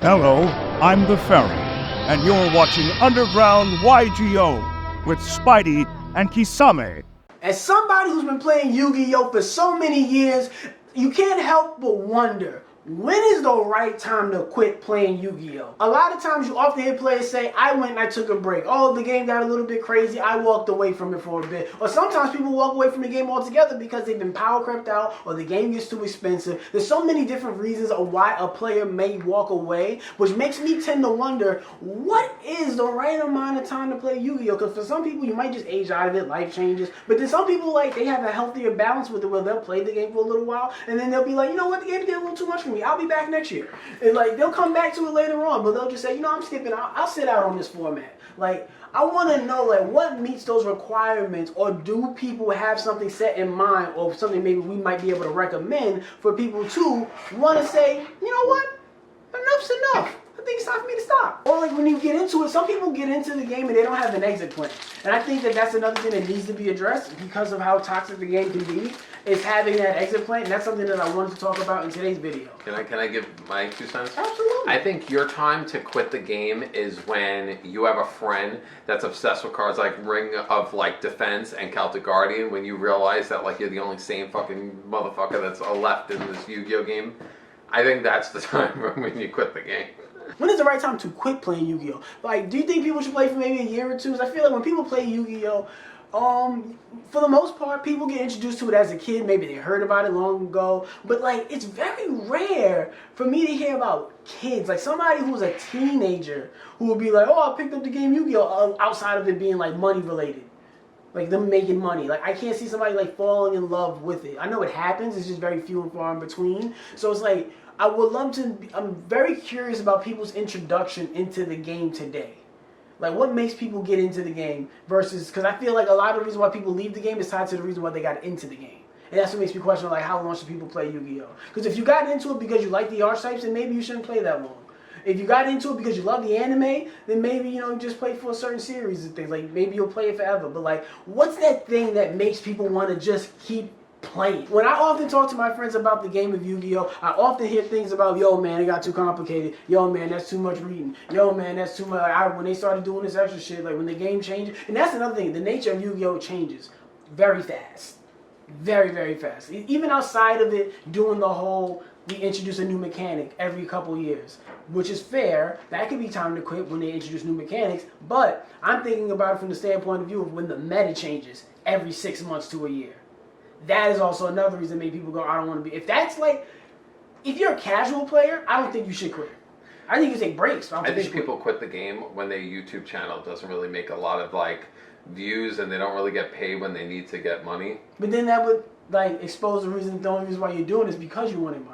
Hello, I'm the Ferry, and you're watching Underground YGO with Spidey and Kisame. As somebody who's been playing Yu-Gi-Oh! For so many years, you can't help but wonder, when is the right time to quit playing Yu-Gi-Oh? A lot of times you often hear players say, I went and I took a break. Oh, the game got a little bit crazy, I walked away from it for a bit. Or sometimes people walk away from the game altogether because they've been power crept out or the game gets too expensive. There's so many different reasons of why a player may walk away, which makes me tend to wonder, what is the right amount of time to play Yu-Gi-Oh? Because for some people, you might just age out of it, life changes. But then some people, like, they have a healthier balance with it where they'll play the game for a little while and then they'll be like, you know what, the game's getting a little too much for me. I'll be back next year. And like, they'll come back to it later on, but they'll just say, you know, I'm skipping. I'll sit out on this format. Like, I want to know, like, what meets those requirements, or do people have something set in mind, or something maybe we might be able to recommend for people to want to say, you know what, enough's enough. I think it's time for me to stop. Or like when you get into it, some people get into the game and they don't have an exit plan. And I think that that's another thing that needs to be addressed because of how toxic the game can be, is having that exit plan. And that's something that I wanted to talk about in today's video. Can I give my 2 cents? Absolutely. I think your time to quit the game is when you have a friend that's obsessed with cards like Ring of like Defense and Celtic Guardian, when you realize that like you're the only sane fucking motherfucker that's left in this Yu-Gi-Oh game. I think that's the time when you quit the game. When is the right time to quit playing Yu-Gi-Oh? Like, do you think people should play for maybe a year or two? Because I feel like when people play Yu-Gi-Oh, for the most part, people get introduced to it as a kid. Maybe they heard about it long ago. But, like, it's very rare for me to hear about kids. Like, somebody who's a teenager who will be like, oh, I picked up the game Yu-Gi-Oh, outside of it being, like, money-related. Like, them making money. Like, I can't see somebody, like, falling in love with it. I know it happens. It's just very few and far in between. So it's like, I would love to, I'm very curious about people's introduction into the game today. Like, what makes people get into the game versus, because I feel like a lot of the reason why people leave the game is tied to the reason why they got into the game. And that's what makes me question, like, how long should people play Yu-Gi-Oh? Because if you got into it because you like the archetypes, then maybe you shouldn't play that long. If you got into it because you love the anime, then maybe, you know, just play for a certain series and things. Like, maybe you'll play it forever. But, like, what's that thing that makes people want to just keep playing? When I often talk to my friends about the game of Yu-Gi-Oh, I often hear things about, yo man, it got too complicated. Yo man, that's too much reading. Yo man, that's too much. When they started doing this extra shit, like when the game changes, and that's another thing, the nature of Yu-Gi-Oh changes very fast. Very, very fast. Even outside of it doing the whole, we introduce a new mechanic every couple years, which is fair. That could be time to quit when they introduce new mechanics, but I'm thinking about it from the standpoint of view of when the meta changes every 6 months to a year. That is also another reason maybe people go, I don't want to be. If that's like, if you're a casual player, I don't think you should quit. I think you take breaks. I think people quit the game when their YouTube channel doesn't really make a lot of like views and they don't really get paid when they need to get money. But then that would like expose the only reason why you're doing it is because you wanted money.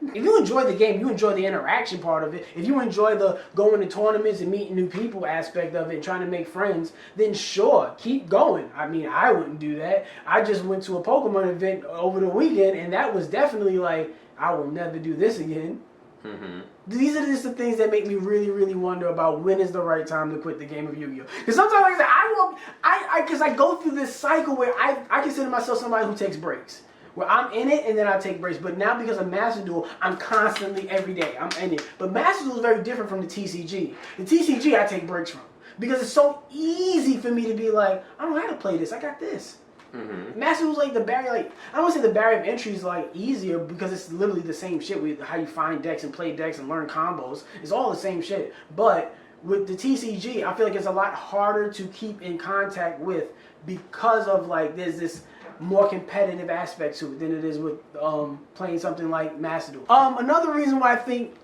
If you enjoy the game, you enjoy the interaction part of it, if you enjoy the going to tournaments and meeting new people aspect of it and trying to make friends, then sure, keep going. I mean, I wouldn't do that. I just went to a Pokemon event over the weekend, and that was definitely like, I will never do this again. Mm-hmm. These are just the things that make me really, really wonder about when is the right time to quit the game of Yu-Gi-Oh. Because sometimes like I said, I go through this cycle where I consider myself somebody who takes breaks. Where I'm in it and then I take breaks. But now because of Master Duel, I'm constantly, every day, I'm in it. But Master Duel is very different from the TCG. The TCG I take breaks from. Because it's so easy for me to be like, I don't know how to play this, I got this. Mm-hmm. Master Duel's like the barrier, like, I don't want to say the barrier of entry is like easier because it's literally the same shit with how you find decks and play decks and learn combos. It's all the same shit. But with the TCG, I feel like it's a lot harder to keep in contact with because of like, there's this more competitive aspect to it than it is with playing something like Master Duel. Another reason why I think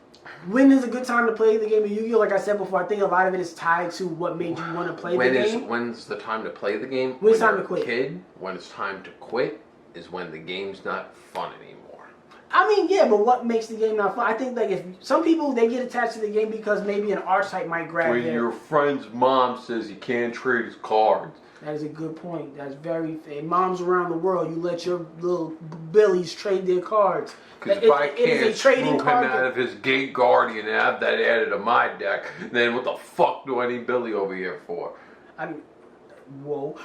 when is a good time to play the game of Yu-Gi-Oh, like I said before, I think a lot of it is tied to what made you want to play the game. When's the time to play the game? When it's time to quit. When it's time to quit is when the game's not fun anymore. I mean, yeah, but what makes the game not fun? I think like if some people, they get attached to the game because maybe an archetype might grab when your friend's mom says you can't trade his cards. That is a good point. That's very fair. Moms around the world, you let your little billies trade their cards. Because if I can't screw him out of his Gate Guardian and have that added to my deck, then what the fuck do I need Billy over here for? I mean, whoa.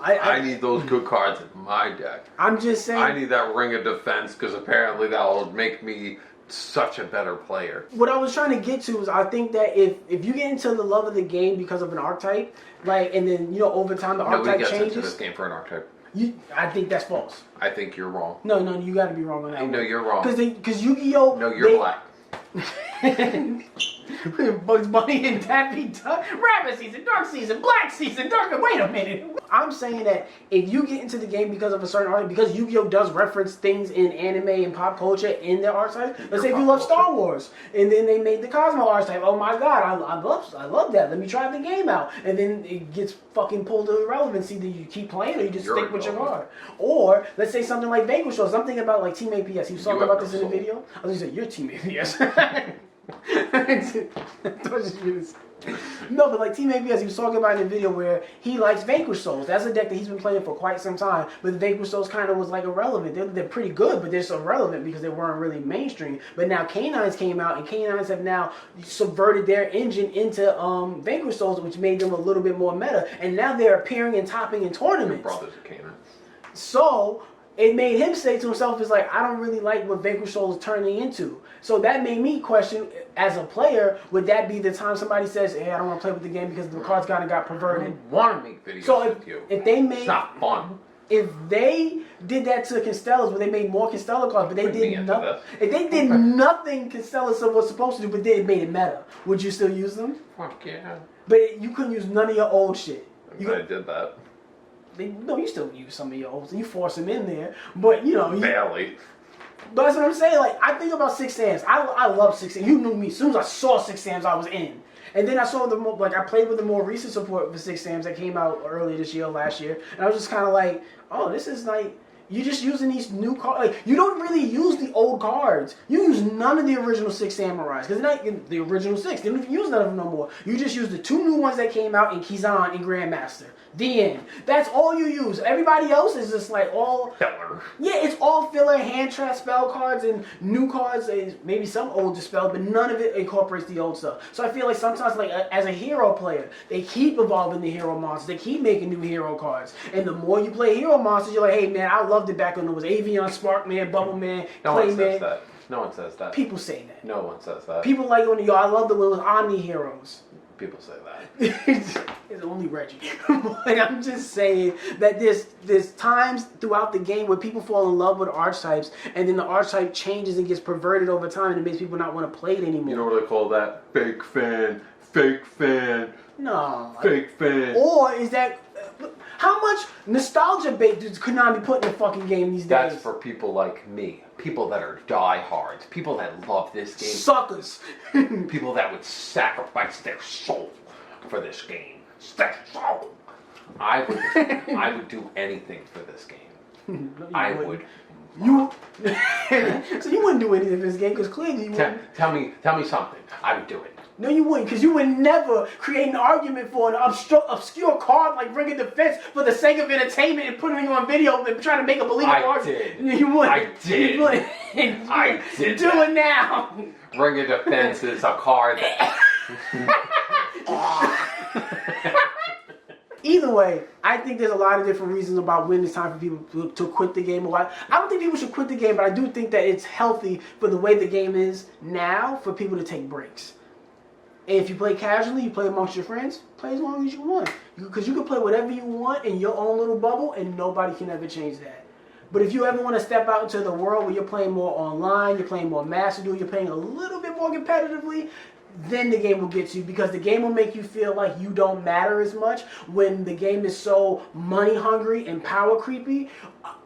I need those good cards in my deck. I'm just saying. I need that Ring of Defense because apparently that will make me such a better player. What I was trying to get to is I think that if you get into the love of the game because of an archetype, like, and then, over time the archetype Nobody gets changes. into this game for an archetype. I think that's false. I think you're wrong. No, you got to be wrong on that. No, you're wrong. Because Yu-Gi-Oh! No, you're black. Bugs Bunny and Daffy Duck, Rabbit season, Dark season, Black season, Dark. Wait a minute. I'm saying that if you get into the game because of a certain art, because Yu-Gi-Oh! Does reference things in anime and pop culture in their archetype. Let's say if you love Star Wars, and then they made the Cosmo archetype. Oh my God, I love that. Let me try the game out, and then it gets fucking pulled to irrelevancy. That you keep playing, or you just stick with your card. Or let's say something like Vanquish Shows. I'm thinking about like Team APS. He was talking about this in the video. I was gonna say you're Team APS. No, but like Team ABS, he was talking about in the video where he likes Vanquish Souls. That's a deck that he's been playing for quite some time. But Vanquish Souls kind of was like irrelevant. They're pretty good, but they're so irrelevant because they weren't really mainstream. But now Canines came out, and Canines have now subverted their engine into Vanquish Souls, which made them a little bit more meta. And now they're appearing and topping in tournaments. Your brother's a Canine. So it made him say to himself, "Is like I don't really like what Vanquish Souls is turning into." So that made me question, as a player, would that be the time somebody says, "Hey, I don't want to play with the game because the cards kind of got perverted"? I want to make videos with you. If they made, it's not fun. If they did that to Constellas, where they made more Constella cards, but they did nothing. If they did nothing Constellas was supposed to do, but they made it meta, would you still use them? Fuck yeah. But you couldn't use none of your old shit. I did that. No, you still use some of your old. You force them in there, but Barely. But that's what I'm saying. Like, I think about Six Sands. I love Six Sands. You knew me. As soon as I saw Six Sands, I was in. And then I saw I played with the more recent support for Six Sands that came out earlier this year, last year. And I was just kind of like, oh, this is like, you're just using these new cards. Like, you don't really use the old cards. You use none of the original Six Samurais. Because they're not the original six. They don't even use none of them no more. You just use the two new ones that came out in Kisame and Grandmaster. The end. That's all you use. Everybody else is just like all filler. Yeah, it's all filler, hand trap spell cards and new cards, and maybe some old dispelled, but none of it incorporates the old stuff. So I feel like sometimes, like as a hero player, they keep evolving the hero monsters. They keep making new hero cards, and the more you play hero monsters, you're like, hey man, I loved it back when it was Avion, Sparkman, Bubbleman, No one says Clayman. that. No one says that. People say that. No one says that. People like when I love the when it was Omni Heroes. People say that. It's only Reggie. But I'm just saying that there's times throughout the game where people fall in love with archetypes, and then the archetype changes and gets perverted over time, and it makes people not want to play it anymore. You know what they call that? Fake fan. Fake fan. No. Fake fan. Or is that... How much nostalgia bait does Konami put in the fucking game these days? That's for people like me. People that are diehards. People that love this game. Suckers. People that would sacrifice their soul for this game. Their soul. I would do anything for this game. No, I would. You so you wouldn't do anything for this game because clearly you wouldn't. Tell me something. I would do it. No, you wouldn't, because you would never create an argument for an obscure card like Ring of Defense for the sake of entertainment and putting it on video and trying to make a believable argument. You wouldn't. I did. You wouldn't. I did. Do it now. Ring of Defense is a card that... Either way, I think there's a lot of different reasons about when it's time for people to quit the game or why. I don't think people should quit the game, but I do think that it's healthy for the way the game is now for people to take breaks. And if you play casually, you play amongst your friends, play as long as you want. Because you can play whatever you want in your own little bubble, and nobody can ever change that. But if you ever want to step out into the world where you're playing more online, you're playing more Master Duel, you're playing a little bit more competitively, then the game will get you, because the game will make you feel like you don't matter as much when the game is so money hungry and power creepy.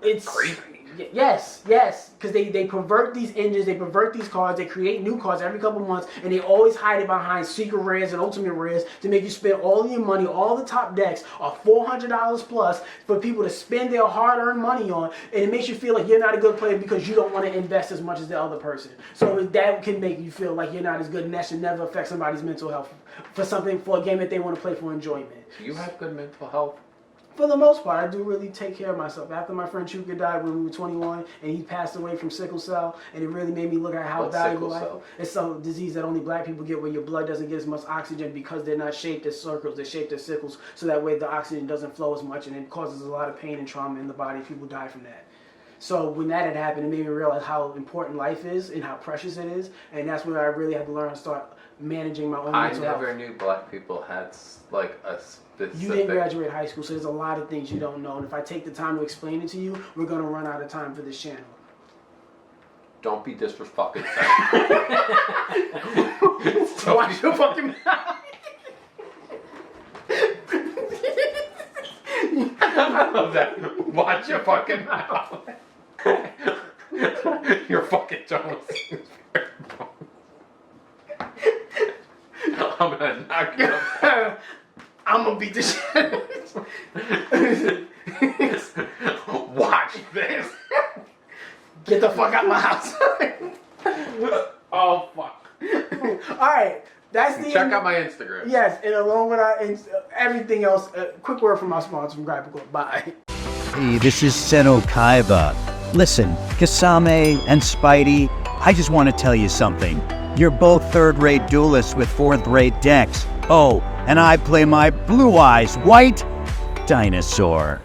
It's creepy. Yes, because they pervert these engines, they pervert these cards, they create new cards every couple months, and they always hide it behind secret rares and ultimate rares to make you spend all of your money. All the top decks are $400 plus for people to spend their hard-earned money on, and it makes you feel like you're not a good player because you don't want to invest as much as the other person. So that can make you feel like you're not as good, and that should never affect somebody's mental health for a game that they want to play for enjoyment. Do you have good mental health? For the most part, I do really take care of myself. After my friend Chuka died when we were 21, and he passed away from sickle cell, and it really made me look at how What's valuable sickle cell? It's some disease that only black people get, where your blood doesn't get as much oxygen because they're not shaped as circles, they're shaped as sickles, so that way the oxygen doesn't flow as much, and it causes a lot of pain and trauma in the body. People die from that. So when that had happened, it made me realize how important life is and how precious it is. And that's when I really had to learn to start managing my own mental health. I never knew black people had like a specific... You didn't graduate high school, so there's a lot of things you don't know. And if I take the time to explain it to you, we're going to run out of time for this channel. Don't be disrespectful. Watch your fucking mouth. I love that. Watch your fucking mouth. Your fucking tongue. I'm gonna knock you up. I'm gonna beat the shit. Watch this. Get the fuck out of my house. Oh fuck. Alright, that's the Check end. out my Instagram. Yes, and along with everything else, quick word from our sponsor from Graphical. Bye. Hey, this is Seno Kaiba. Listen, Kisame and Spidey, I just want to tell you something. You're both third-rate duelists with fourth-rate decks. Oh, and I play my Blue Eyes White Dinosaur.